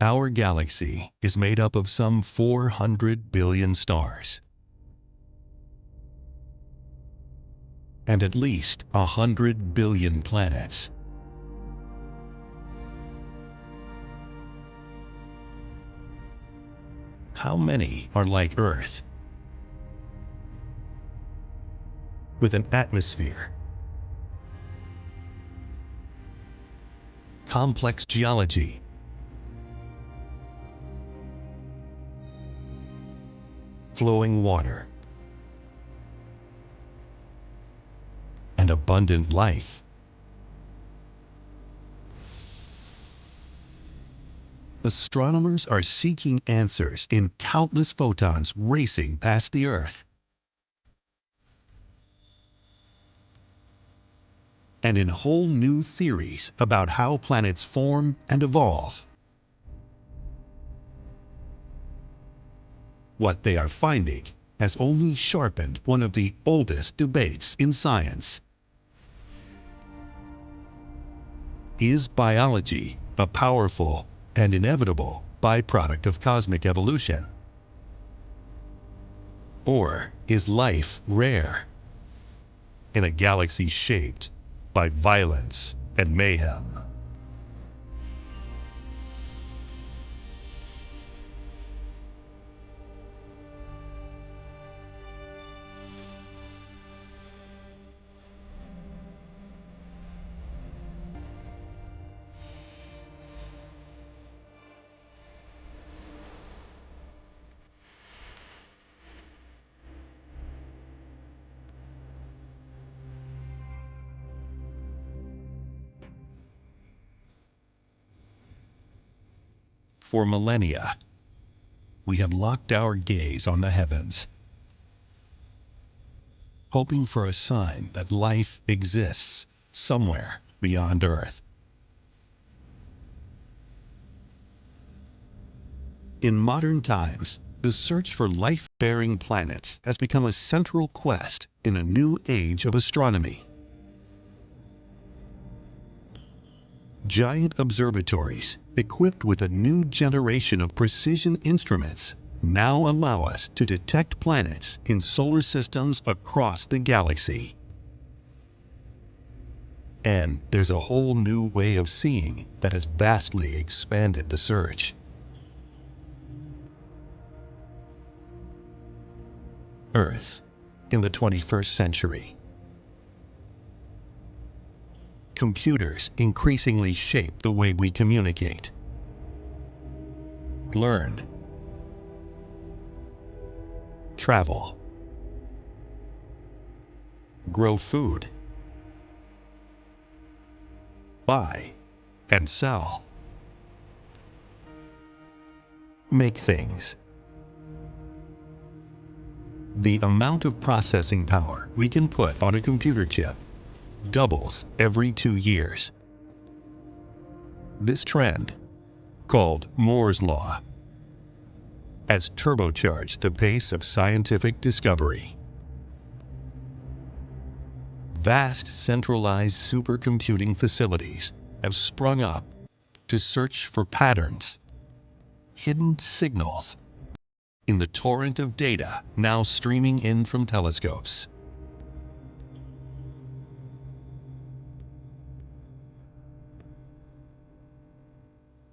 Our galaxy is made up of some 400 billion stars and at least 100 billion planets. How many are like Earth, with an atmosphere, complex geology, flowing water, and abundant life? Astronomers are seeking answers in countless photons racing past the Earth, and in whole new theories about how planets form and evolve. What they are finding has only sharpened one of the oldest debates in science. Is biology a powerful and inevitable byproduct of cosmic evolution? Or is life rare in a galaxy shaped by violence and mayhem? For millennia, we have locked our gaze on the heavens, hoping for a sign that life exists somewhere beyond Earth. In modern times, the search for life-bearing planets has become a central quest in a new age of astronomy. Giant observatories, equipped with a new generation of precision instruments, now allow us to detect planets in solar systems across the galaxy. And there's a whole new way of seeing that has vastly expanded the search. Earth in the 21st century. Computers increasingly shape the way we communicate, learn, travel, grow food, buy and sell, make things. The amount of processing power we can put on a computer chip doubles every 2 years. This trend, called Moore's Law, has turbocharged the pace of scientific discovery. Vast centralized supercomputing facilities have sprung up to search for patterns, hidden signals, in the torrent of data now streaming in from telescopes.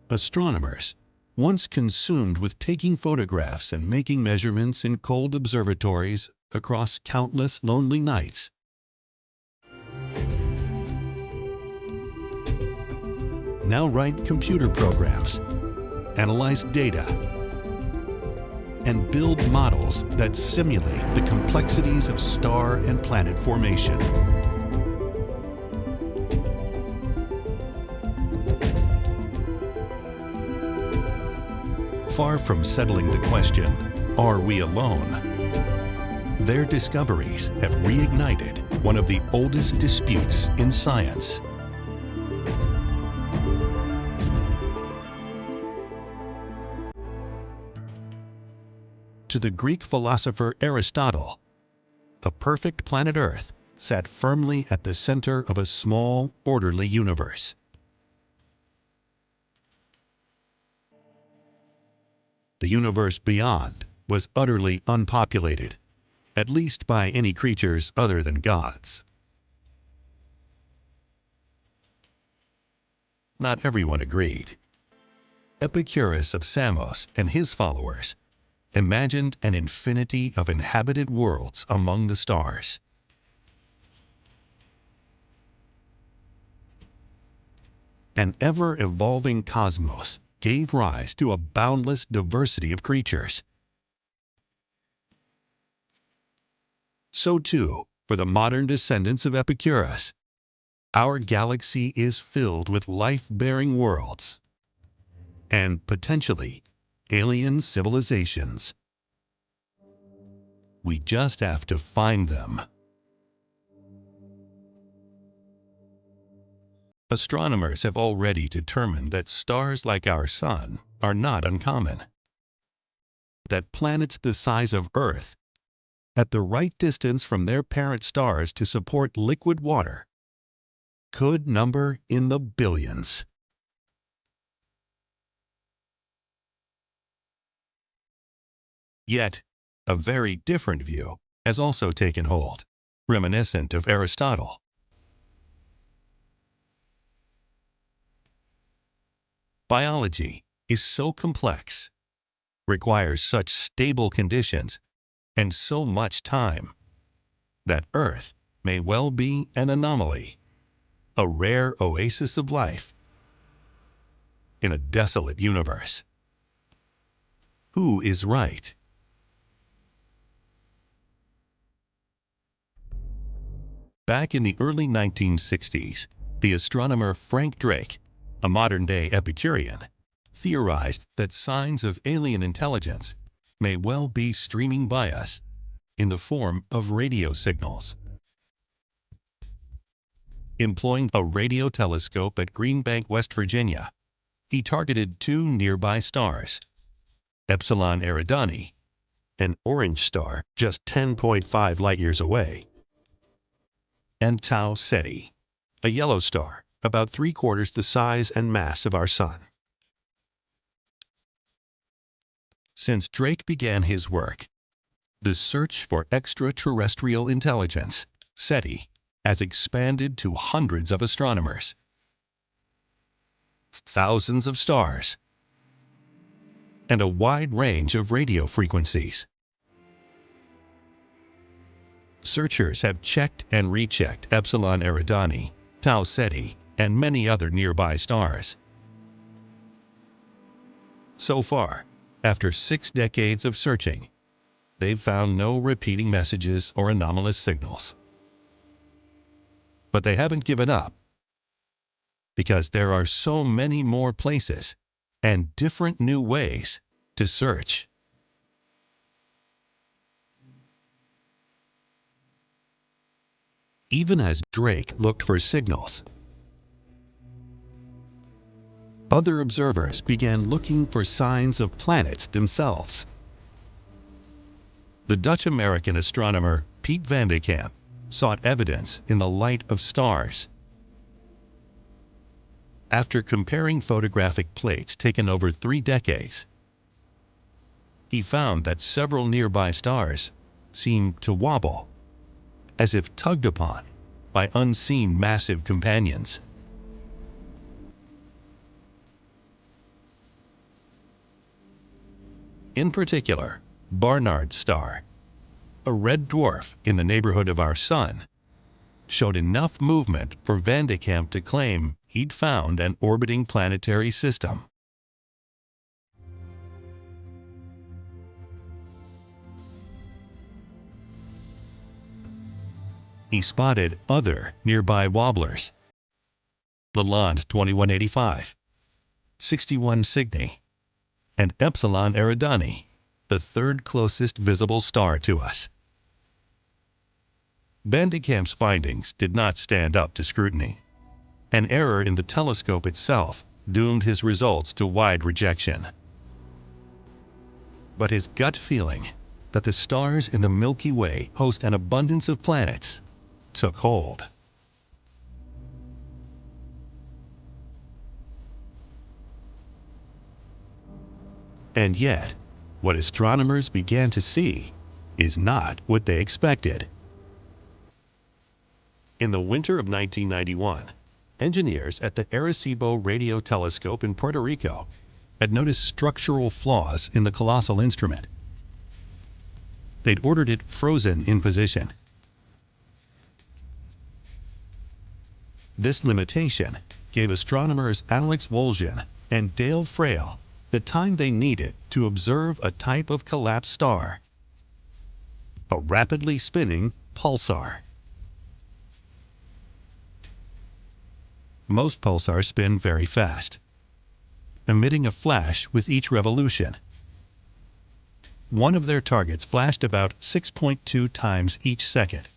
Astronomers, once consumed with taking photographs and making measurements in cold observatories across countless lonely nights, now write computer programs, analyze data, and build models that simulate the complexities of star and planet formation. Far from settling the question, are we alone? Their discoveries have reignited one of the oldest disputes in science. To the Greek philosopher Aristotle, the perfect planet Earth sat firmly at the center of a small, orderly universe. the universe beyond was utterly unpopulated, at least by any creatures other than gods. Not everyone agreed. Epicurus of Samos and his followers imagined an infinity of inhabited worlds among the stars. An ever-evolving cosmos gave rise to a boundless diversity of creatures. So too, for the modern descendants of Epicurus, our galaxy is filled with life-bearing worlds and, potentially, alien civilizations. We just have to find them. Astronomers have already determined that stars like our Sun are not uncommon. That planets the size of Earth, at the right distance from their parent stars to support liquid water, could number in the billions. Yet, a very different view has also taken hold, reminiscent of Aristotle. Biology is so complex, requires such stable conditions, and so much time, that Earth may well be an anomaly, a rare oasis of life in a desolate universe. Who is right? Back in the early 1960s, the astronomer Frank Drake, a modern-day Epicurean, theorized that signs of alien intelligence may well be streaming by us in the form of radio signals. Employing a radio telescope at Green Bank, West Virginia, he targeted two nearby stars, Epsilon Eridani, an orange star just 10.5 light-years away, and Tau Ceti, a yellow star about 3/4 the size and mass of our Sun. Since Drake began his work, the search for extraterrestrial intelligence, SETI, has expanded to hundreds of astronomers, thousands of stars, and a wide range of radio frequencies. Searchers have checked and rechecked Epsilon Eridani, Tau Ceti, and many other nearby stars. So far, after 6 decades of searching, they've found no repeating messages or anomalous signals. But they haven't given up, because there are so many more places and different new ways to search. Even as Drake looked for signals, other observers began looking for signs of planets themselves. The Dutch-American astronomer Piet van de Kamp sought evidence in the light of stars. After comparing photographic plates taken over 3 decades, he found that several nearby stars seemed to wobble, as if tugged upon by unseen massive companions. In particular, Barnard's star, a red dwarf in the neighborhood of our Sun, showed enough movement for Van de Kamp to claim he'd found an orbiting planetary system. He spotted other nearby wobblers, Lalande 2185, 61 Cygni, and Epsilon Eridani, the third closest visible star to us. Van de Kamp's findings did not stand up to scrutiny. An error in the telescope itself doomed his results to wide rejection. But his gut feeling that the stars in the Milky Way host an abundance of planets took hold. And yet, what astronomers began to see is not what they expected. In the winter of 1991, engineers at the Arecibo radio telescope in Puerto Rico had noticed structural flaws in the colossal instrument. They'd ordered it frozen in position. This limitation gave astronomers Alex Woljan and Dale Frail the time they needed to observe a type of collapsed star, a rapidly spinning pulsar. Most pulsars spin very fast, emitting a flash with each revolution. One of their targets flashed about 6.2 times each second.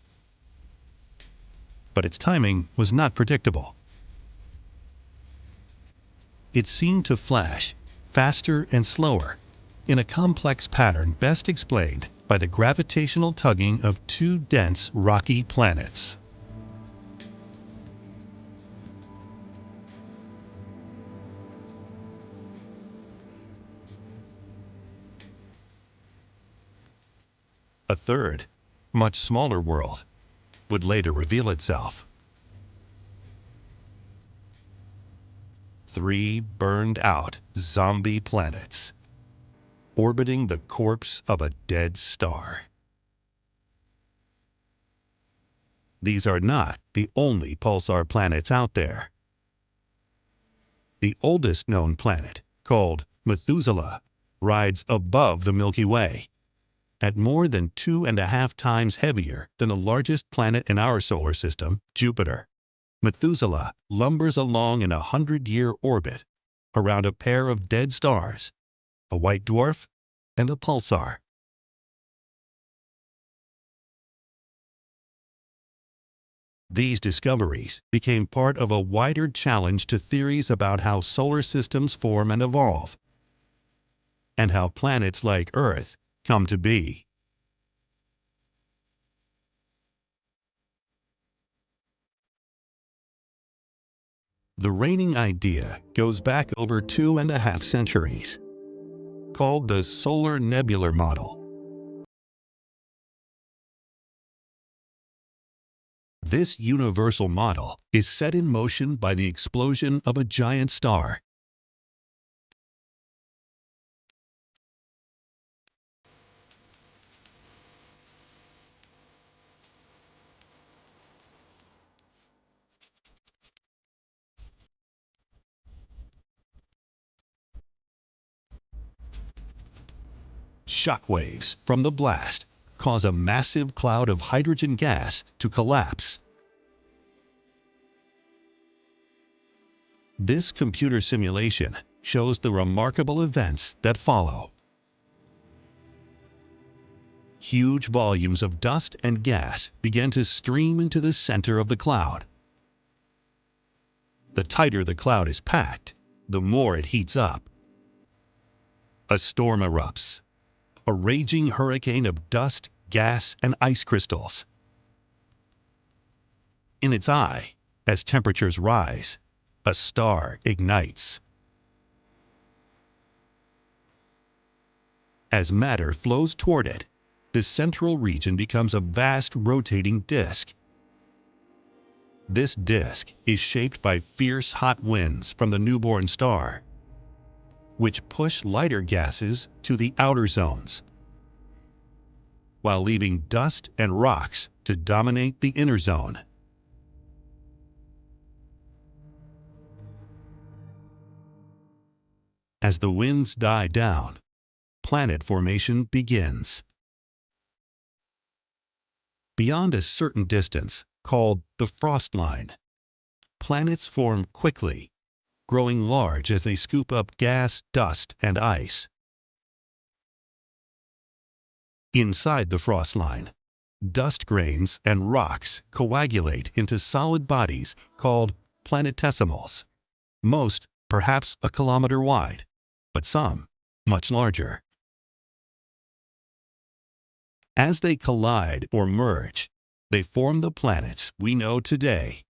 But its timing was not predictable. It seemed to flash faster and slower in a complex pattern best explained by the gravitational tugging of two dense rocky planets. A third, much smaller world would later reveal itself. 3 burned-out zombie planets orbiting the corpse of a dead star. These are not the only pulsar planets out there. The oldest known planet, called Methuselah, rides above the Milky Way, at more than 2.5 times heavier than the largest planet in our solar system, Jupiter. Methuselah lumbers along in a 100-year orbit around a pair of dead stars, a white dwarf and a pulsar. These discoveries became part of a wider challenge to theories about how solar systems form and evolve, and how planets like Earth come to be. The reigning idea goes back over 2.5 centuries, called the solar nebular model. This universal model is set in motion by the explosion of a giant star. Shockwaves from the blast cause a massive cloud of hydrogen gas to collapse. This computer simulation shows the remarkable events that follow. Huge volumes of dust and gas begin to stream into the center of the cloud. The tighter the cloud is packed, the more it heats up. A storm erupts, a raging hurricane of dust, gas, and ice crystals. In its eye, as temperatures rise, a star ignites. As matter flows toward it, the central region becomes a vast rotating disk. This disk is shaped by fierce hot winds from the newborn star, which push lighter gases to the outer zones, while leaving dust and rocks to dominate the inner zone. As the winds die down, planet formation begins. Beyond a certain distance, called the frost line, planets form quickly, growing large as they scoop up gas, dust, and ice. Inside the frost line, dust grains and rocks coagulate into solid bodies called planetesimals, most perhaps a kilometer wide, but some much larger. As they collide or merge, they form the planets we know today.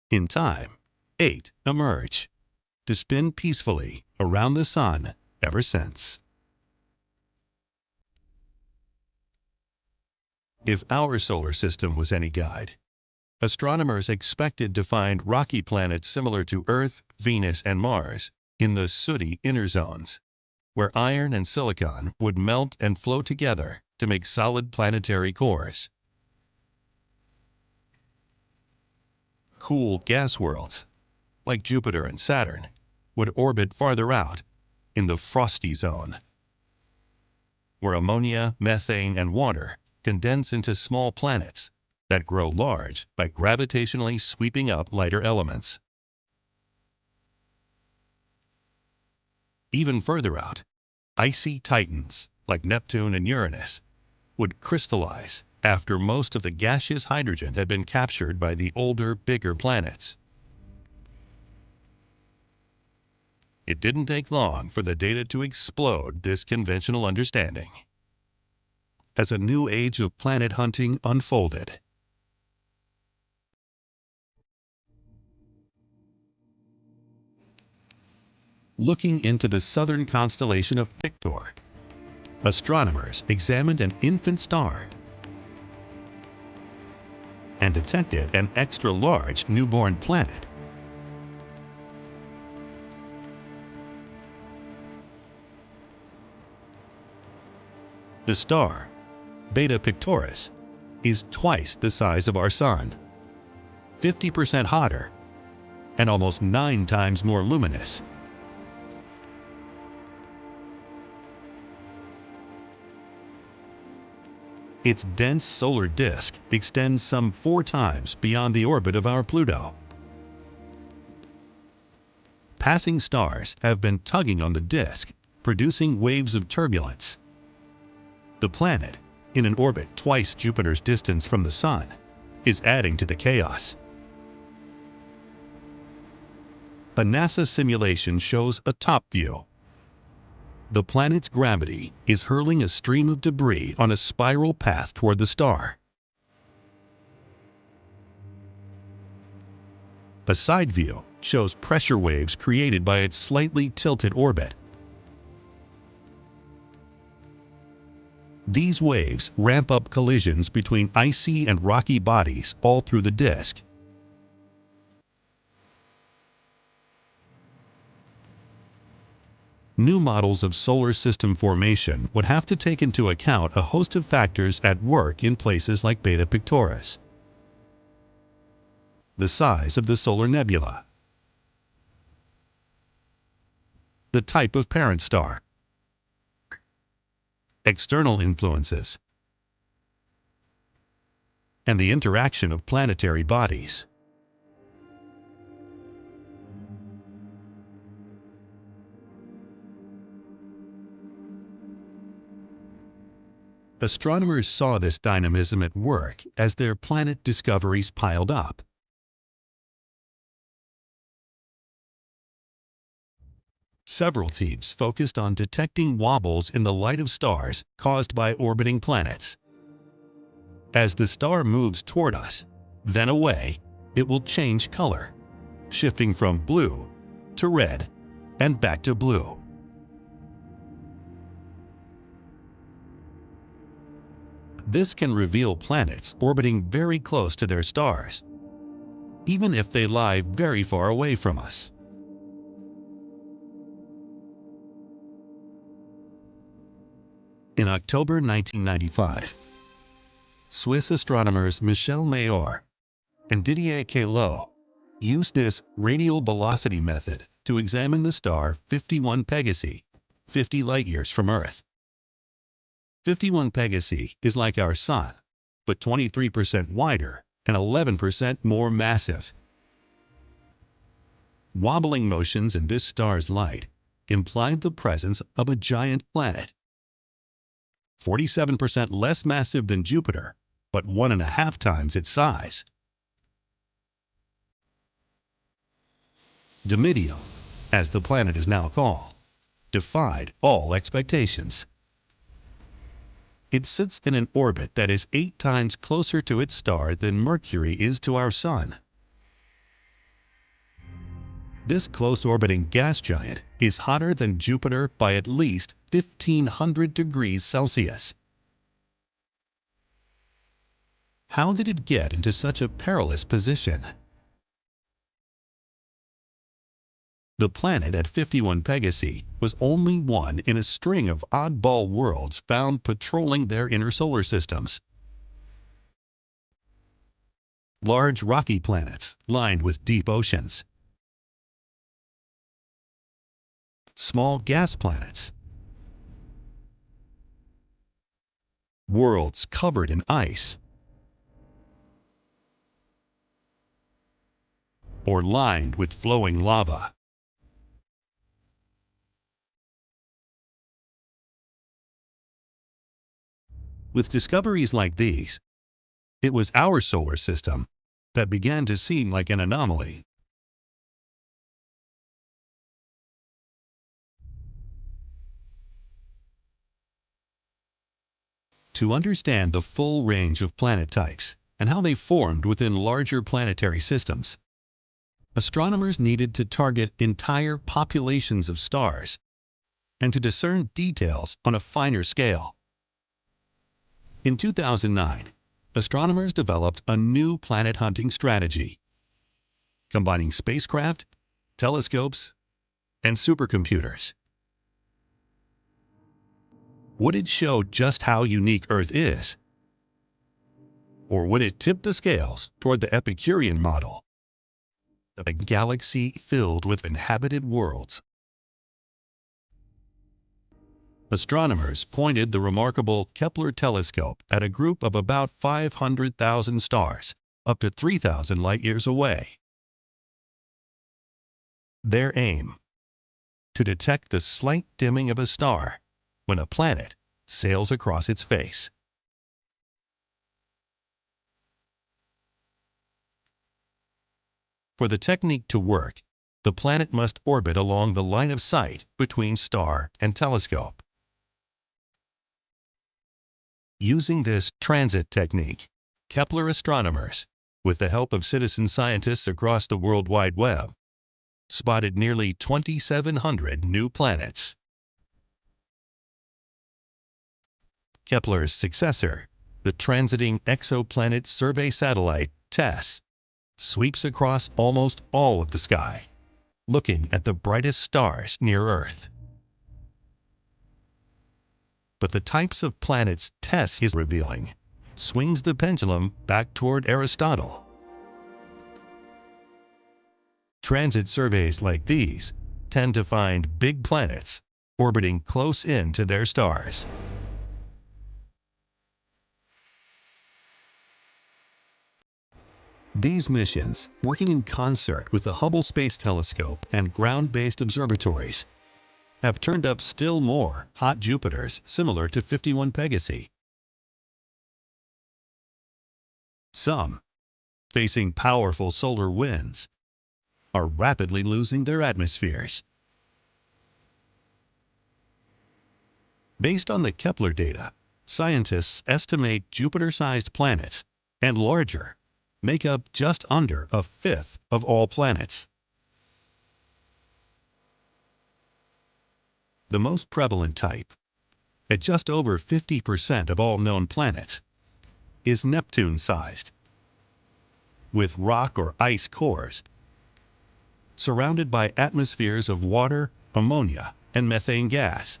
In time, 8 emerge. to spin peacefully around the Sun ever since. If our solar system was any guide, astronomers expected to find rocky planets similar to Earth, Venus, and Mars in the sooty inner zones, where iron and silicon would melt and flow together to make solid planetary cores. Cool gas worlds, like Jupiter and Saturn, would orbit farther out in the frosty zone, where ammonia, methane, and water condense into small planets that grow large by gravitationally sweeping up lighter elements. Even further out, icy titans like Neptune and Uranus would crystallize after most of the gaseous hydrogen had been captured by the older, bigger planets. It didn't take long for the data to explode this conventional understanding. As a new age of planet hunting unfolded, looking into the southern constellation of Pictor, astronomers examined an infant star and detected an extra-large newborn planet. The star, Beta Pictoris, is twice the size of our Sun, 50% hotter, and almost 9 times more luminous. Its dense solar disk extends some 4 times beyond the orbit of our Pluto. Passing stars have been tugging on the disk, producing waves of turbulence. The planet, in an orbit twice Jupiter's distance from the Sun, is adding to the chaos. A NASA simulation shows a top view. The planet's gravity is hurling a stream of debris on a spiral path toward the star. A side view shows pressure waves created by its slightly tilted orbit. These waves ramp up collisions between icy and rocky bodies all through the disk. New models of solar system formation would have to take into account a host of factors at work in places like Beta Pictoris. The size of the solar nebula, the type of parent star, external influences, and the interaction of planetary bodies. Astronomers saw this dynamism at work as their planet discoveries piled up. Several teams focused on detecting wobbles in the light of stars caused by orbiting planets. As the star moves toward us, then away, it will change color, shifting from blue to red and back to blue. This can reveal planets orbiting very close to their stars, even if they lie very far away from us. In October 1995, Swiss astronomers Michel Mayor and Didier Queloz used this radial velocity method to examine the star 51 Pegasi, 50 light-years from Earth. 51 Pegasi is like our Sun, but 23% wider and 11% more massive. Wobbling motions in this star's light implied the presence of a giant planet, 47% less massive than Jupiter, but 1.5 times its size. Domitium, as the planet is now called, defied all expectations. It sits in an orbit that is 8 times closer to its star than Mercury is to our Sun. This close-orbiting gas giant is hotter than Jupiter by at least 1,500 degrees Celsius. How did it get into such a perilous position? The planet at 51 Pegasi was only one in a string of oddball worlds found patrolling their inner solar systems. Large rocky planets lined with deep oceans. Small gas planets. Worlds covered in ice. Or lined with flowing lava. With discoveries like these, it was our solar system that began to seem like an anomaly. To understand the full range of planet types and how they formed within larger planetary systems, astronomers needed to target entire populations of stars and to discern details on a finer scale. In 2009, astronomers developed a new planet hunting strategy, combining spacecraft, telescopes, and supercomputers. Would it show just how unique Earth is? Or would it tip the scales toward the Epicurean model, a galaxy filled with inhabited worlds? Astronomers pointed the remarkable Kepler telescope at a group of about 500,000 stars, up to 3,000 light-years away. Their aim: to detect the slight dimming of a star when a planet sails across its face. For the technique to work, the planet must orbit along the line of sight between star and telescope. Using this transit technique, Kepler astronomers, with the help of citizen scientists across the World Wide Web, spotted nearly 2,700 new planets. Kepler's successor, the transiting exoplanet survey satellite TESS, sweeps across almost all of the sky, looking at the brightest stars near Earth. But the types of planets TESS is revealing swings the pendulum back toward Aristotle. Transit surveys like these tend to find big planets orbiting close in to their stars. These missions, working in concert with the Hubble Space Telescope and ground-based observatories, have turned up still more hot Jupiters similar to 51 Pegasi. Some, facing powerful solar winds, are rapidly losing their atmospheres. Based on the Kepler data, scientists estimate Jupiter-sized planets and larger make up just under a fifth of all planets. The most prevalent type, at just over 50% of all known planets, is Neptune-sized, with rock or ice cores surrounded by atmospheres of water, ammonia, and methane gas.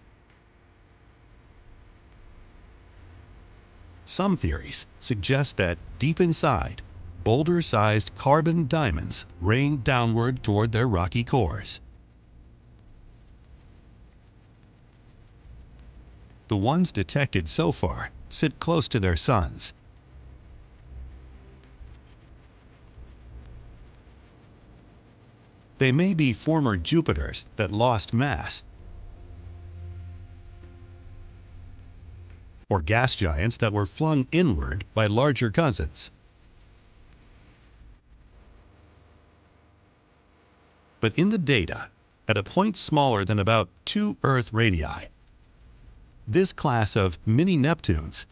Some theories suggest that deep inside, boulder-sized carbon diamonds rain downward toward their rocky cores. The ones detected so far sit close to their suns. They may be former Jupiters that lost mass, or gas giants that were flung inward by larger cousins. But in the data, at a point smaller than about 2 Earth radii, this class of mini-Neptunes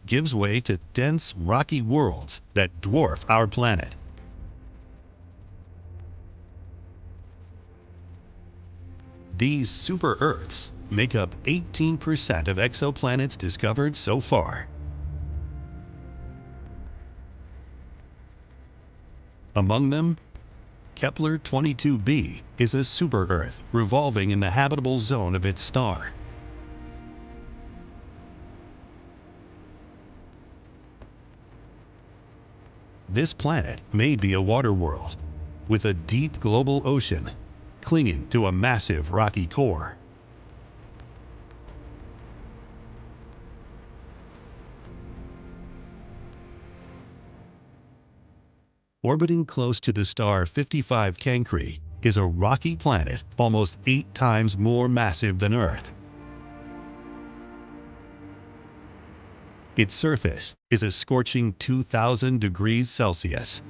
gives way to dense rocky worlds that dwarf our planet. These super-Earths make up 18% of exoplanets discovered so far. Among them, Kepler 22b is a super-Earth revolving in the habitable zone of its star. This planet may be a water world, with a deep global ocean clinging to a massive rocky core. Orbiting close to the star 55 Cancri is a rocky planet almost 8 times more massive than Earth. Its surface is a scorching 2,000 degrees Celsius.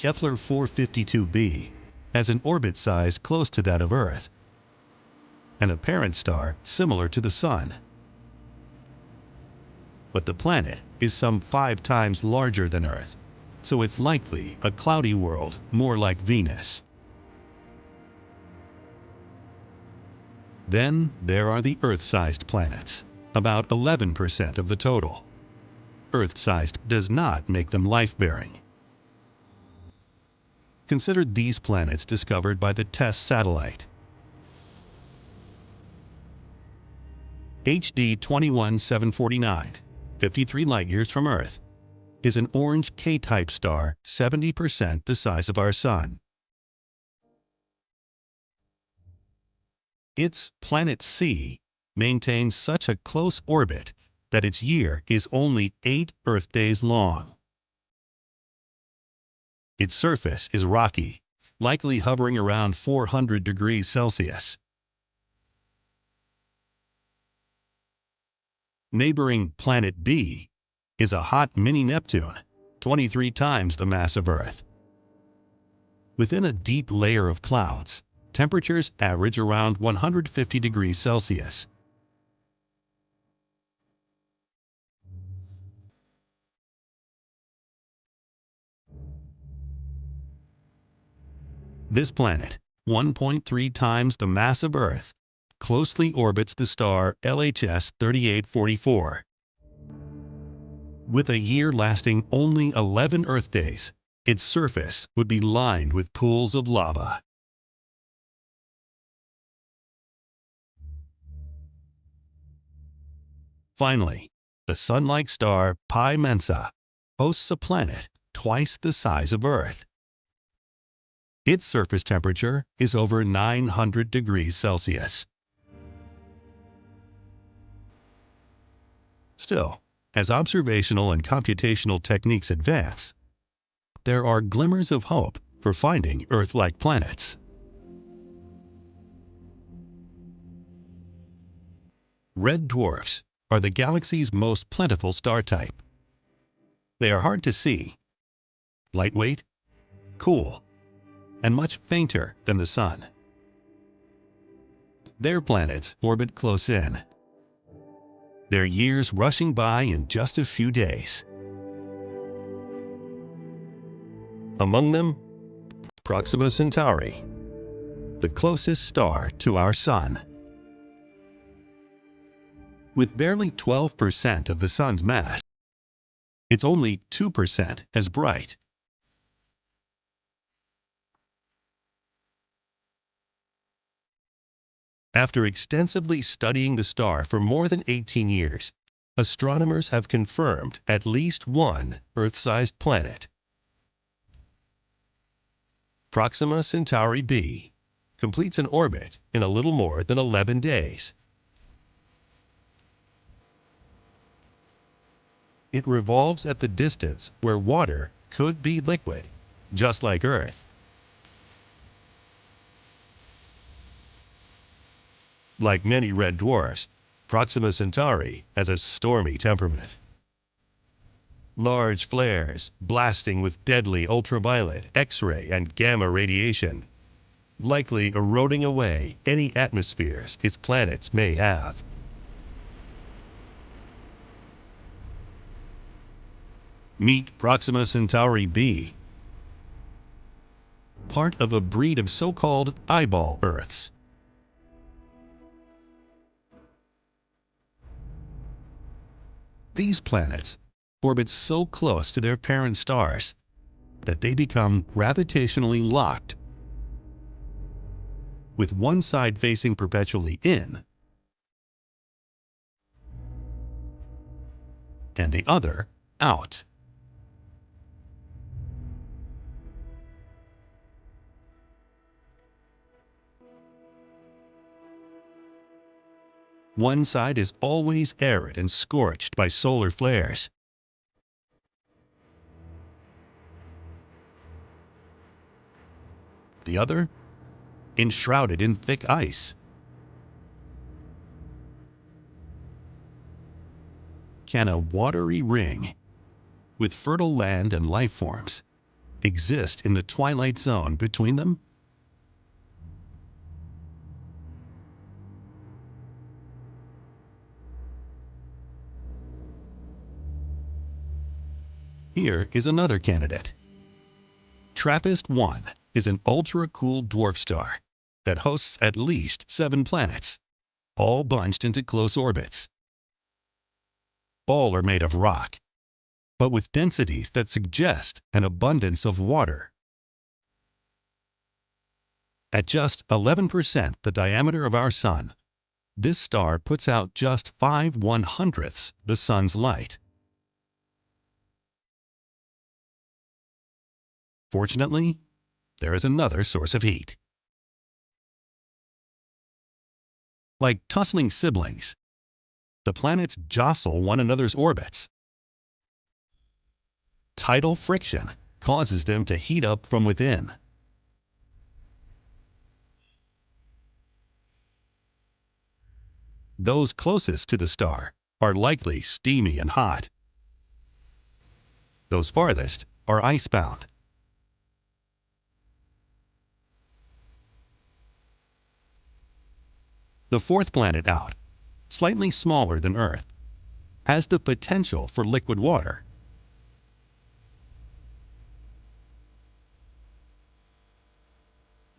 Kepler 452b has an orbit size close to that of Earth, an apparent star similar to the Sun. But the planet is some 5 times larger than Earth, so it's likely a cloudy world more like Venus. Then there are the Earth-sized planets, about 11% of the total. Earth-sized does not make them life-bearing. Consider these planets discovered by the TESS satellite. HD 21749, 53 light-years from Earth, is an orange K-type star 70% the size of our Sun. Its planet C maintains such a close orbit that its year is only 8 Earth days long. Its surface is rocky, likely hovering around 400 degrees Celsius. Neighboring planet B is a hot mini-Neptune, 23 times the mass of Earth. Within a deep layer of clouds, temperatures average around 150 degrees Celsius. This planet, 1.3 times the mass of Earth, closely orbits the star LHS 3844. With a year lasting only 11 Earth days, its surface would be lined with pools of lava. Finally, the Sun-like star Pi Mensa hosts a planet twice the size of Earth. Its surface temperature is over 900 degrees Celsius. Still, as observational and computational techniques advance, there are glimmers of hope for finding Earth-like planets. Red dwarfs are the galaxy's most plentiful star type. They are hard to see, lightweight, cool, and much fainter than the Sun. Their planets orbit close in, their years rushing by in just a few days. Among them, Proxima Centauri, the closest star to our Sun. With barely 12% of the Sun's mass, it's only 2% as bright. After extensively studying the star for more than 18 years, astronomers have confirmed at least one Earth-sized planet. Proxima Centauri b completes an orbit in a little more than 11 days. It revolves at the distance where water could be liquid, just like Earth. Like many red dwarfs, Proxima Centauri has a stormy temperament. Large flares, blasting with deadly ultraviolet, X-ray, and gamma radiation, likely eroding away any atmospheres its planets may have. Meet Proxima Centauri b, part of a breed of so-called eyeball Earths. These planets orbit so close to their parent stars that they become gravitationally locked, with one side facing perpetually in and the other out. One side is always arid and scorched by solar flares. The other, enshrouded in thick ice. Can a watery ring, with fertile land and life forms, exist in the twilight zone between them? Here is another candidate. TRAPPIST-1 is an ultra-cool dwarf star that hosts at least 7 planets, all bunched into close orbits. All are made of rock, but with densities that suggest an abundance of water. At just 11% the diameter of our Sun, this star puts out just 5/100ths the Sun's light. Fortunately, there is another source of heat. Like tussling siblings, the planets jostle one another's orbits. Tidal friction causes them to heat up from within. Those closest to the star are likely steamy and hot. Those farthest are icebound. The fourth planet out, slightly smaller than Earth, has the potential for liquid water.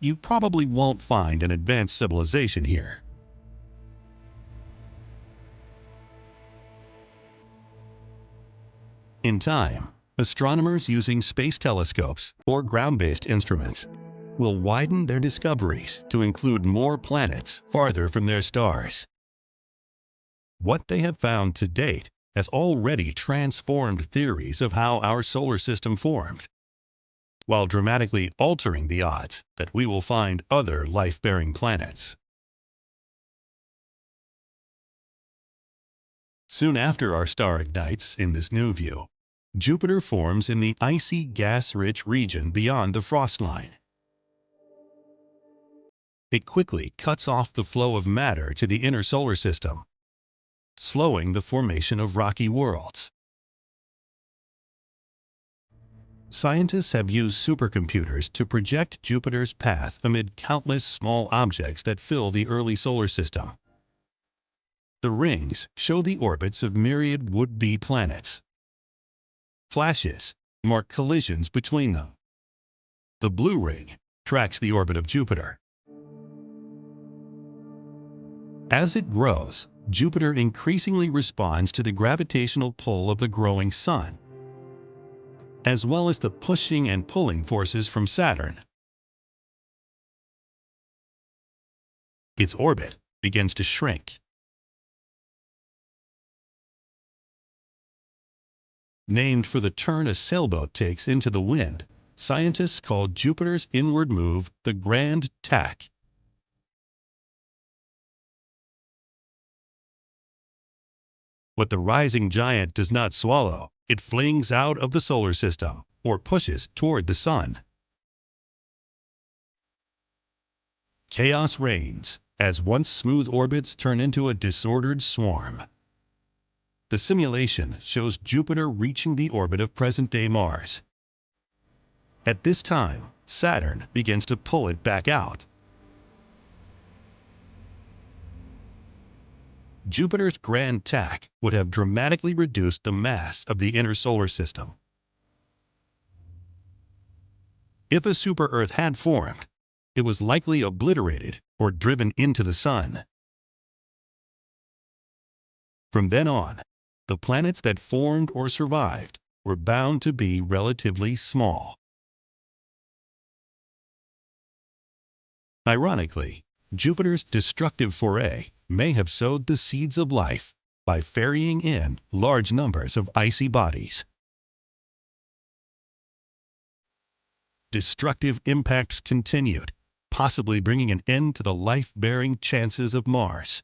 You probably won't find an advanced civilization here. In time, astronomers using space telescopes or ground-based instruments will widen their discoveries to include more planets farther from their stars. What they have found to date has already transformed theories of how our solar system formed, while dramatically altering the odds that we will find other life-bearing planets. Soon after our star ignites in this new view, Jupiter forms in the icy gas-rich region beyond the frost line. It quickly cuts off the flow of matter to the inner solar system, slowing the formation of rocky worlds. Scientists have used supercomputers to project Jupiter's path amid countless small objects that fill the early solar system. The rings show the orbits of myriad would-be planets. Flashes mark collisions between them. The blue ring tracks the orbit of Jupiter. As it grows, Jupiter increasingly responds to the gravitational pull of the growing Sun, as well as the pushing and pulling forces from Saturn. Its orbit begins to shrink. Named for the turn a sailboat takes into the wind, scientists call Jupiter's inward move the grand tack. What the rising giant does not swallow, it flings out of the solar system or pushes toward the Sun. Chaos reigns as once smooth orbits turn into a disordered swarm. The simulation shows Jupiter reaching the orbit of present-day Mars. At this time, Saturn begins to pull it back out. Jupiter's grand tack would have dramatically reduced the mass of the inner solar system, If a super-Earth had formed, it was likely obliterated or driven into the Sun. From then on, the planets that formed or survived were bound to be relatively small. Ironically, Jupiter's destructive foray may have sowed the seeds of life by ferrying in large numbers of icy bodies. Destructive impacts continued, possibly bringing an end to the life-bearing chances of Mars.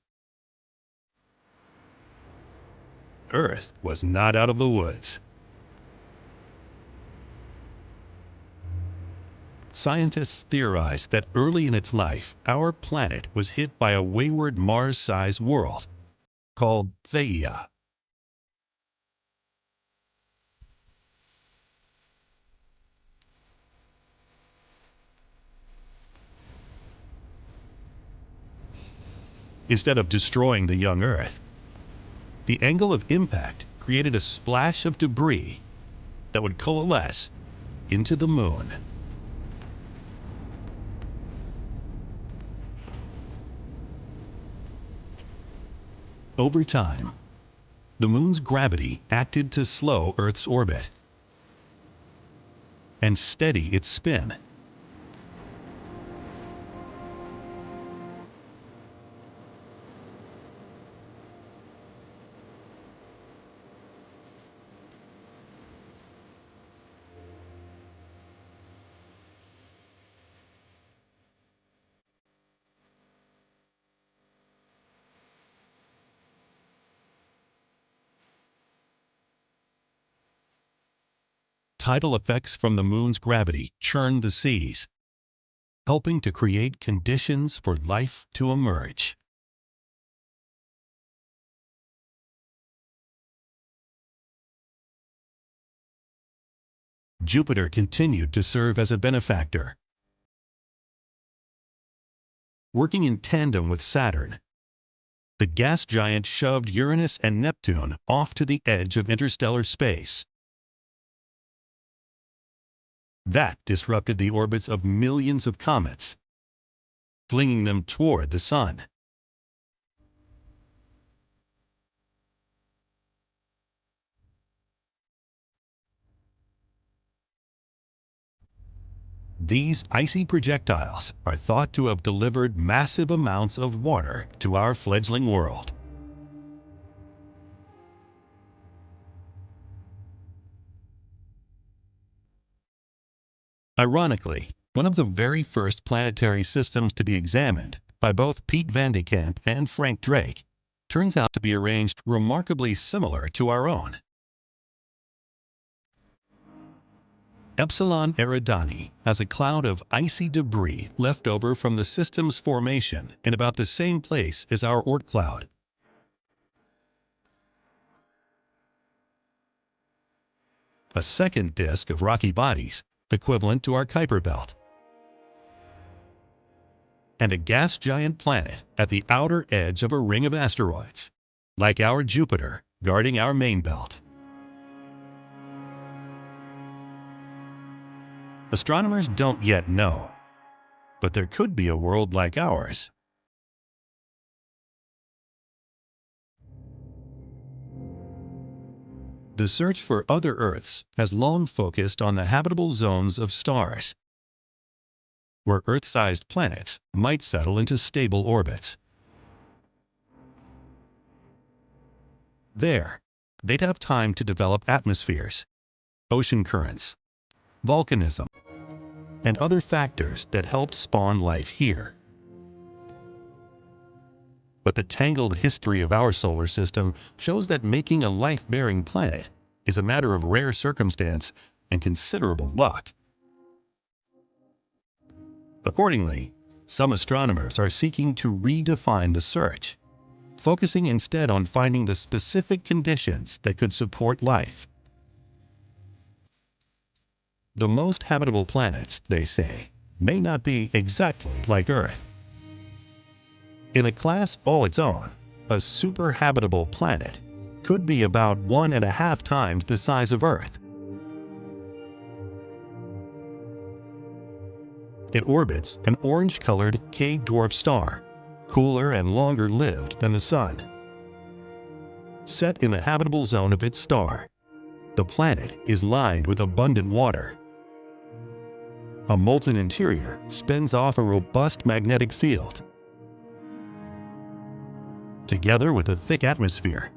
Earth was not out of the woods. Scientists theorized that early in its life, our planet was hit by a wayward Mars-sized world called Theia. Instead of destroying the young Earth, the angle of impact created a splash of debris that would coalesce into the Moon. Over time, the Moon's gravity acted to slow Earth's orbit and steady its spin. Tidal effects from the Moon's gravity churned the seas, helping to create conditions for life to emerge. Jupiter continued to serve as a benefactor. Working in tandem with Saturn, the gas giant shoved Uranus and Neptune off to the edge of interstellar space. That disrupted the orbits of millions of comets, flinging them toward the Sun. These icy projectiles are thought to have delivered massive amounts of water to our fledgling world. Ironically, one of the very first planetary systems to be examined by both Pete Van de Kamp and Frank Drake turns out to be arranged remarkably similar to our own. Epsilon Eridani has a cloud of icy debris left over from the system's formation in about the same place as our Oort cloud. A second disk of rocky bodies, equivalent to our Kuiper belt. And a gas giant planet at the outer edge of a ring of asteroids, like our Jupiter guarding our main belt. Astronomers don't yet know, but there could be a world like ours. The search for other Earths has long focused on the habitable zones of stars, where Earth-sized planets might settle into stable orbits. There, they'd have time to develop atmospheres, ocean currents, volcanism, and other factors that helped spawn life here. But the tangled history of our solar system shows that making a life-bearing planet is a matter of rare circumstance and considerable luck. Accordingly, some astronomers are seeking to redefine the search, focusing instead on finding the specific conditions that could support life. The most habitable planets, they say, may not be exactly like Earth. In a class all its own, a super-habitable planet could be about 1.5 times the size of Earth. It orbits an orange-colored K-dwarf star, cooler and longer-lived than the Sun. Set in the habitable zone of its star, the planet is lined with abundant water. A molten interior spins off a robust magnetic field. Together with a thick atmosphere,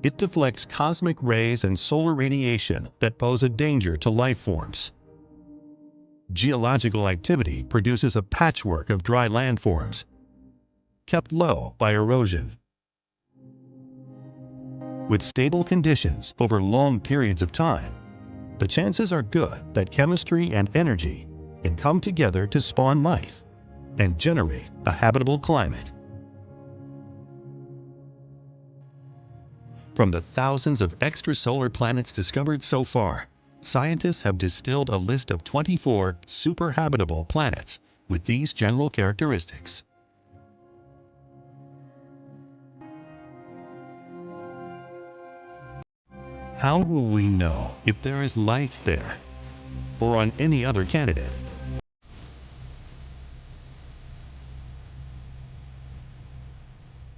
it deflects cosmic rays and solar radiation that pose a danger to life forms. Geological activity produces a patchwork of dry landforms, kept low by erosion. With stable conditions over long periods of time, the chances are good that chemistry and energy can come together to spawn life and generate a habitable climate. From the thousands of extrasolar planets discovered so far, scientists have distilled a list of 24 super-habitable planets with these general characteristics. How will we know if there is life there or on any other candidate?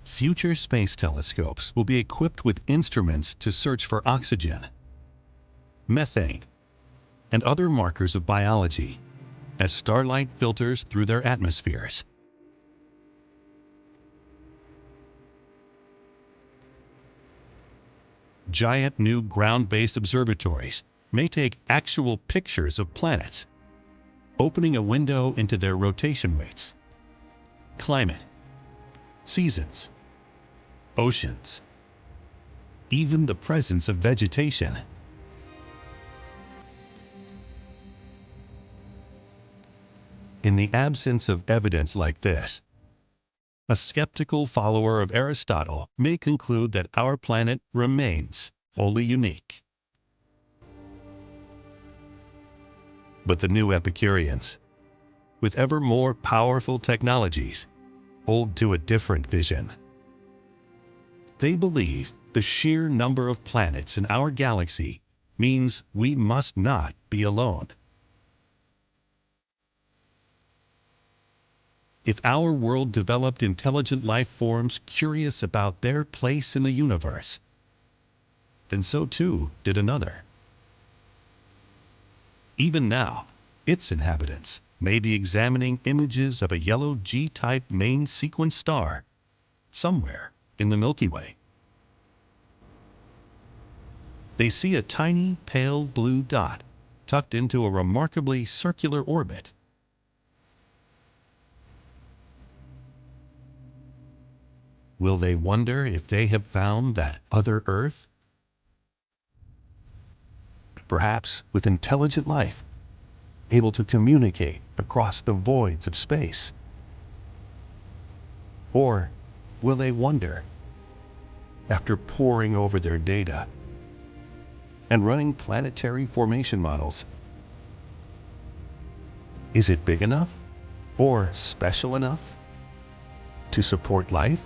Future space telescopes will be equipped with instruments to search for oxygen, methane, and other markers of biology as starlight filters through their atmospheres. Giant new ground-based observatories may take actual pictures of planets, opening a window into their rotation rates, climate, seasons, oceans, even the presence of vegetation. In the absence of evidence like this, a skeptical follower of Aristotle may conclude that our planet remains wholly unique. But the new Epicureans, with ever more powerful technologies, hold to a different vision. They believe the sheer number of planets in our galaxy means we must not be alone. If our world developed intelligent life forms curious about their place in the universe, then so too did another. Even now, its inhabitants may be examining images of a yellow G-type main sequence star somewhere in the Milky Way. They see a tiny pale blue dot tucked into a remarkably circular orbit. Will they wonder if they have found that other Earth? Perhaps with intelligent life, able to communicate across the voids of space? Or will they wonder, after poring over their data and running planetary formation models, is it big enough or special enough to support life?